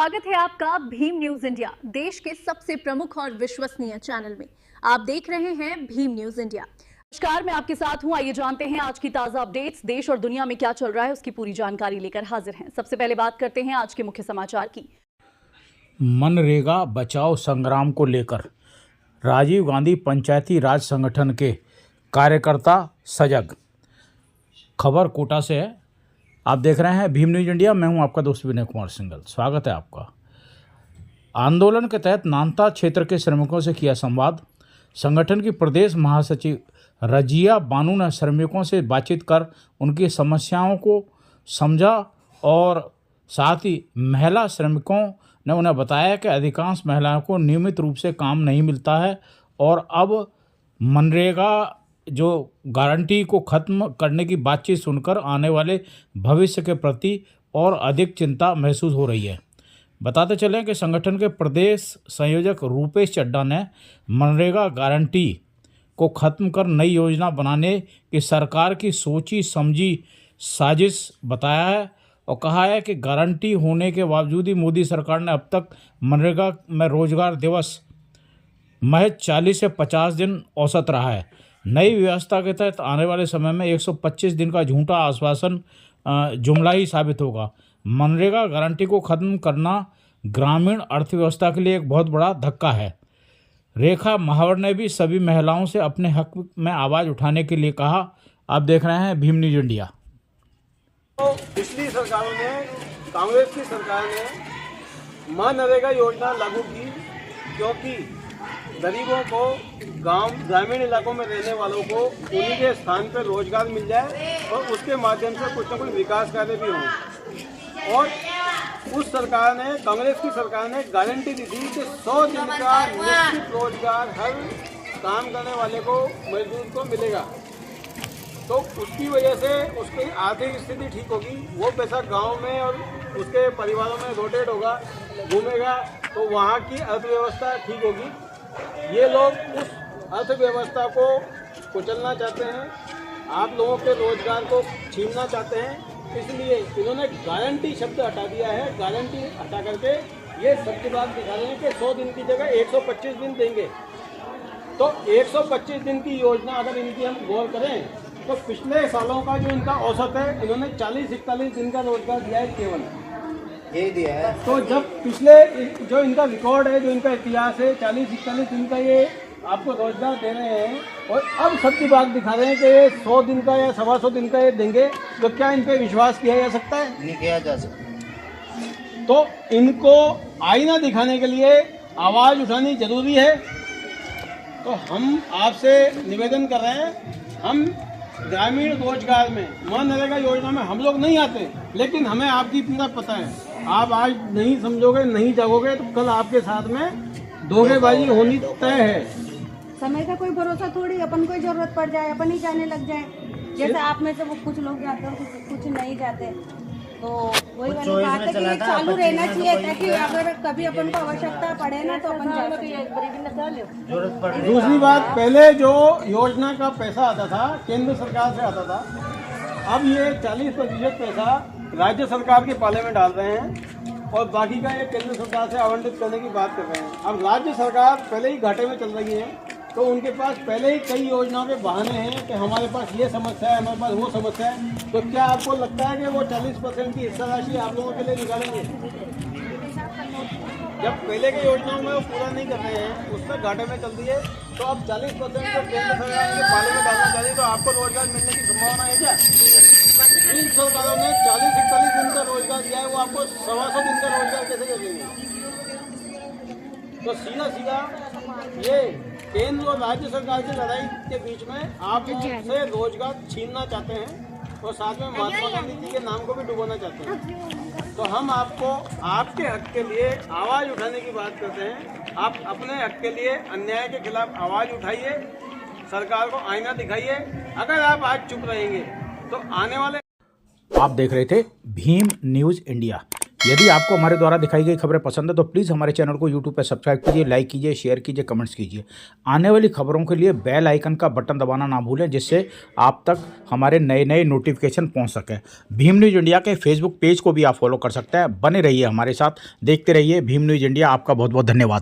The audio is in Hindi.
स्वागत है आपका भीम न्यूज इंडिया, देश के सबसे प्रमुख और विश्वसनीय चैनल में। आप देख रहे हैं भीम न्यूज इंडिया। नमस्कार, मैं आपके साथ हूं। आइए जानते हैं आज की ताजा अपडेट्स। देश और दुनिया में क्या चल रहा है उसकी पूरी जानकारी लेकर हाजिर हैं। सबसे पहले बात करते हैं आज के मुख्य समाचार की। मनरेगा बचाओ संग्राम को लेकर राजीव गांधी पंचायती राज संगठन के कार्यकर्ता सजग। खबर कोटा से है। आप देख रहे हैं भीम न्यूज इंडिया। मैं हूं आपका दोस्त विनय कुमार सिंघल। स्वागत है आपका। आंदोलन के तहत नानता क्षेत्र के श्रमिकों से किया संवाद। संगठन की प्रदेश महासचिव रजिया बानू ने श्रमिकों से बातचीत कर उनकी समस्याओं को समझा और साथ ही महिला श्रमिकों ने उन्हें बताया कि अधिकांश महिलाओं को नियमित रूप से काम नहीं मिलता है और अब मनरेगा जो गारंटी को ख़त्म करने की बातचीत सुनकर आने वाले भविष्य के प्रति और अधिक चिंता महसूस हो रही है। बताते चलें कि संगठन के प्रदेश संयोजक रूपेश चड्ढा ने मनरेगा गारंटी को ख़त्म कर नई योजना बनाने की सरकार की सोची समझी साजिश बताया है और कहा है कि गारंटी होने के बावजूद ही मोदी सरकार ने अब तक मनरेगा में रोजगार दिवस महज 40 से 50 दिन औसत रहा है। नई व्यवस्था के तहत आने वाले समय में 125 दिन का झूठा आश्वासन जुमला ही साबित होगा। मनरेगा गारंटी को ख़त्म करना ग्रामीण अर्थव्यवस्था के लिए एक बहुत बड़ा धक्का है। रेखा महावर ने भी सभी महिलाओं से अपने हक में आवाज़ उठाने के लिए कहा। आप देख रहे हैं भीम न्यूज इंडिया। तो पिछली सरकारों ने, कांग्रेस की सरकार ने मनरेगा योजना लागू की क्योंकि गरीबों को ग्रामीण इलाकों में रहने वालों को उन्हीं के स्थान पर रोजगार मिल जाए और उसके माध्यम से कुछ न कुछ विकास कार्य भी हों। और उस सरकार ने, कांग्रेस की सरकार ने गारंटी दी थी कि 100 दिन का निश्चित रोजगार हर काम करने वाले को, मजदूर को मिलेगा। तो उसकी वजह से उसकी आर्थिक स्थिति ठीक होगी, वो पैसा गांव में और उसके परिवारों में रोटेट होगा, घूमेगा, तो वहाँ की अर्थव्यवस्था ठीक होगी। ये लोग उस अर्थव्यवस्था को कुचलना चाहते हैं, आप लोगों के रोजगार को छीनना चाहते हैं, इसलिए इन्होंने गारंटी शब्द हटा दिया है। गारंटी हटा करके ये सबकी बात दिखा रहे हैं कि 100 दिन की जगह 125 दिन देंगे। तो 125 दिन की योजना अगर इनकी हम गौर करें तो पिछले सालों का जो इनका औसत है, इन्होंने 40-41 दिन का रोजगार दिया है, केवल ये दिया है। तो जब पिछले जो इनका रिकॉर्ड है, जो इनका इतिहास है, 40-41 दिन का ये आपको रोजगार दे रहे हैं और अब सबकी बात दिखा रहे हैं कि ये 100 दिन का या 125 दिन का ये देंगे, तो क्या इन पे विश्वास किया जा सकता है? नहीं किया जा सकता। तो इनको आईना दिखाने के लिए आवाज़ उठानी जरूरी है। तो हम आपसे निवेदन कर रहे हैं, हम ग्रामीण रोजगार में, मनरेगा योजना में हम लोग नहीं आते, लेकिन हमें आपकी इतना पता है। आप आज नहीं समझोगे, नहीं जागोगे, तो कल आपके साथ में धोखेबाजी होनी तय है। समय का कोई भरोसा थोड़ी, अपन कोई जरूरत पड़ जाए अपन ही जाने लग जाए। जैसे आप में से वो कुछ लोग जाते हैं, कुछ नहीं जाते, तो वही वाली बात है कि चालू रहना चाहिए ताकि अगर कभी अपन को आवश्यकता पड़े ना तो अपन जा सके। दूसरी बात, पहले जो योजना का पैसा आता था केंद्र सरकार से आता था, अब ये 40% पैसा राज्य सरकार के पाले में डाल रहे हैं और बाकी का ये केंद्र सरकार से आवंटित करने की बात कर रहे हैं। अब राज्य सरकार पहले ही घाटे में चल रही है, तो उनके पास पहले ही कई योजनाओं के बहाने हैं कि हमारे पास ये समस्या है, हमारे पास वो समस्या है। तो क्या आपको लगता है कि वो 40% की हिस्सा राशि आप लोगों के लिए निकालेंगे? जब पहले की योजनाओं में वो पूरा नहीं कर रहे हैं, उससे घाटे में चल रही है, तो अब 40% को केंद्र सरकार के पाले में डालना चाहिए, तो आपको रोजगार मिलने की संभावना है क्या? इन सरकारों ने 40-41 दिन का रोजगार दिया है, वो आपको 125 दिन का रोजगार कैसे दे देंगे? तो सीधा सीधा ये केंद्र और राज्य सरकार की लड़ाई के बीच में आप से रोजगार छीनना चाहते हैं और साथ में महात्मा गांधी जी के नाम को भी डुबोना चाहते हैं। तो हम आपको आपके हक के लिए आवाज़ उठाने की बात करते हैं। आप अपने हक के लिए अन्याय के खिलाफ आवाज़ उठाइए, सरकार को आईना दिखाइए। अगर आप आज चुप रहेंगे तो आने वाले। आप देख रहे थे भीम न्यूज इंडिया। यदि आपको हमारे द्वारा दिखाई गई खबरें पसंद है तो प्लीज़ हमारे चैनल को यूट्यूब पर सब्सक्राइब कीजिए, लाइक कीजिए, शेयर कीजिए, कमेंट्स कीजिए। आने वाली खबरों के लिए बेल आइकन का बटन दबाना ना भूलें, जिससे आप तक हमारे नए नए नोटिफिकेशन पहुंच सके। भीम न्यूज़ इंडिया के फेसबुक पेज को भी आप फॉलो कर सकते हैं। बने रहिए हमारे साथ, देखते रहिए भीम न्यूज़ इंडिया। आपका बहुत बहुत धन्यवाद।